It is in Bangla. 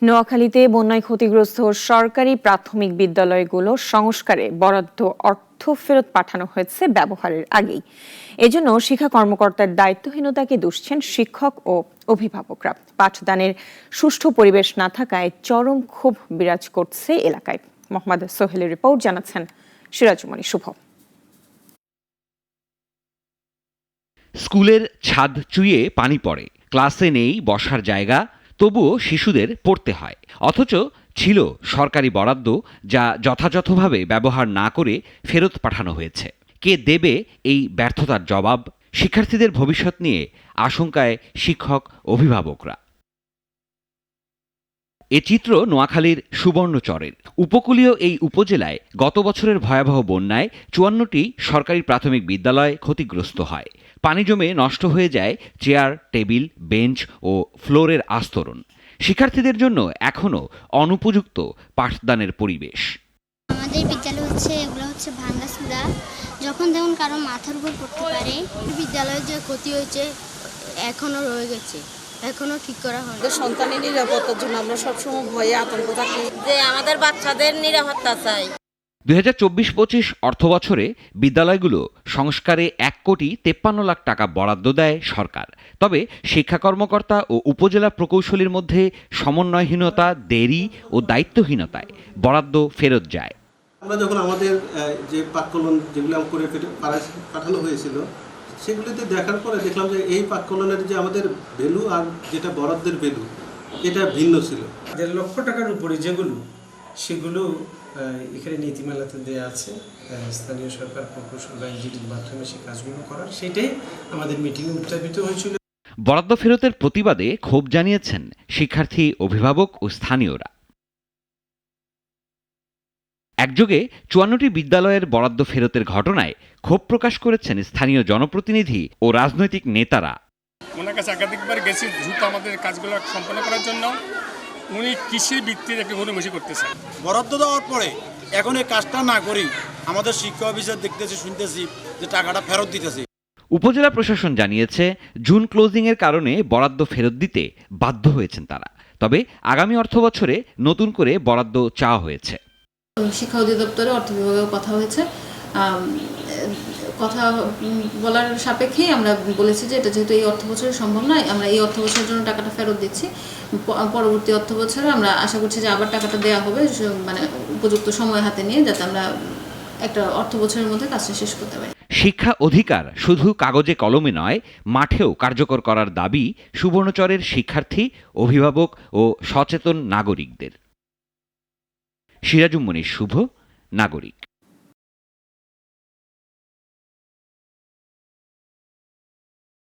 নোয়াখালীতে বন্যায় ক্ষতিগ্রস্ত সরকারি প্রাথমিক বিদ্যালয়গুলো সংস্কারে বরাদ্দ অর্থ ফেরত পাঠানো হয়েছে ব্যবহারের আগেই। এজন্য শিক্ষা কর্মকর্তার দায়িত্বহীনতাকে দুষছেন শিক্ষক ও অভিভাবকরা। পাঠদানের সুষ্ঠু পরিবেশ না থাকায় চরম ক্ষোভ বিরাজ করছে এলাকায়। মোহাম্মদ সোহেলের রিপোর্ট, জানাচ্ছেন সিরাজুমণি শুভ। স্কুলের ছাদ চুইয়ে পানি পড়ে, ক্লাসে নেই বসার জায়গা, তবুও শিশুদের পড়তে হয়। অথচ ছিল সরকারি বরাদ্দ, যা যথাযথভাবে ব্যবহার না করে ফেরত পাঠানো হয়েছে। কে দেবে এই ব্যর্থতার জবাব? শিক্ষার্থীদের ভবিষ্যৎ নিয়ে আশঙ্কায় শিক্ষক অভিভাবকরা। এ চিত্র নোয়াখালীর সুবর্ণচরের। উপকূলীয় এই উপজেলায় গত বছরের ভয়াবহ বন্যায় ৫৪টি সরকারি প্রাথমিক বিদ্যালয় ক্ষতিগ্রস্ত হয়। পানি জমে নষ্ট হয়ে যায় চেয়ার, টেবিল, বেঞ্চ ও ফ্লোরের আস্তরণ। শিক্ষার্থীদের জন্য এখনও অনুপযুক্ত পাঠদানের পরিবেশ। আমাদের বিদ্যালয় এগুলো হচ্ছে ভাঙাচুরা, যখন যেমন কারো মাথার উপর পড়তে পারে। বিদ্যালয়ের যে ক্ষতি হয়েছে এখনো রয়ে গেছে, এখনো ঠিক করা হয়। সন্তানের নিরাপত্তার জন্য আমরা সবসময় ভয়ে আতঙ্ক থাকি যে আমাদের বাচ্চাদের নিরাপত্তা চাই। ২০২৪-২৫ অর্থবছরে বিদ্যালয়গুলো সংস্কারে ১,৫৩,০০,০০০ টাকা বরাদ্দ দেয় সরকার। তবে শিক্ষা কর্মকর্তা ও উপজেলা প্রকৌশলীর মধ্যে সমন্বয়হীনতা, দেরি ও দায়িত্বহীনতায় বরাদ্দ ফেরত যায়। আমরা যখন আমাদের যে পাঠ্যক্রম যেগুলো করে পাঠানো হয়েছিল, সেগুলিতে দেখার পরে দেখলাম যে এই পাঠ্যক্রমের যে আমাদের ভ্যালু আর যেটা বরাদ্দের ভ্যালু, এটা ভিন্ন ছিল। ১.৫ লক্ষ টাকার উপরে যেগুলো, সেগুলো এখানে নীতিমালাতে দেওয়া আছে। স্থানীয় সরকার প্রকৌশল বা এনজিটির মাধ্যমে সেই কাজগুলো করার, সেটাই আমাদের মিটিংয়ে উত্থাপিত হয়েছিল। বরাদ্দ ফেরতের প্রতিবাদে ক্ষোভ জানিয়েছেন শিক্ষার্থী, অভিভাবক ও স্থানীয়রা। একযোগে ৫৪টি বিদ্যালয়ের বরাদ্দ ফেরতের ঘটনায় ক্ষোভ প্রকাশ করেছেন স্থানীয় জনপ্রতিনিধি ও রাজনৈতিক নেতারা। ওনার কাছে একাধিকবার গেছি দ্রুত আমাদের কাজগুলো সম্পন্ন করার জন্য। উনি কৃষির ভিত্তির একটা গণিমসি করতেছেন। বরাদ্দ দেওয়ার পরে এখন এই কাজটা না করি আমাদের শিক্ষা অফিসার দেখতেছি, শুনতেছি যে টাকাটা ফেরত দিতেছে। উপজেলা প্রশাসন জানিয়েছে জুন ক্লোজিংয়ের কারণে বরাদ্দ ফেরত দিতে বাধ্য হয়েছেন তারা। তবে আগামী অর্থবছরে নতুন করে বরাদ্দ চাওয়া হয়েছে। শিক্ষা অধিদপ্তরে অর্থ বিভাগেও কথা হয়েছে। কথা বলার সাপেক্ষেই আমরা বলেছি যে এটা যেহেতু এই অর্থ বছরে সম্ভব নয়, আমরা এই অর্থ বছরের জন্য টাকাটা ফেরত দিচ্ছি। পরবর্তী অর্থ বছরে আমরা আশা করছি যে আবার টাকাটা দেওয়া হবে, মানে উপযুক্ত সময় হাতে নিয়ে, যাতে আমরা একটা অর্থ বছরের মধ্যে কাজটা শেষ করতে পারি। শিক্ষা অধিকার শুধু কাগজে কলমে নয়, মাঠেও কার্যকর করার দাবি সুবর্ণচরের শিক্ষার্থী, অভিভাবক ও সচেতন নাগরিকদের। সিরাজুমণি শুভ, নাগরিক।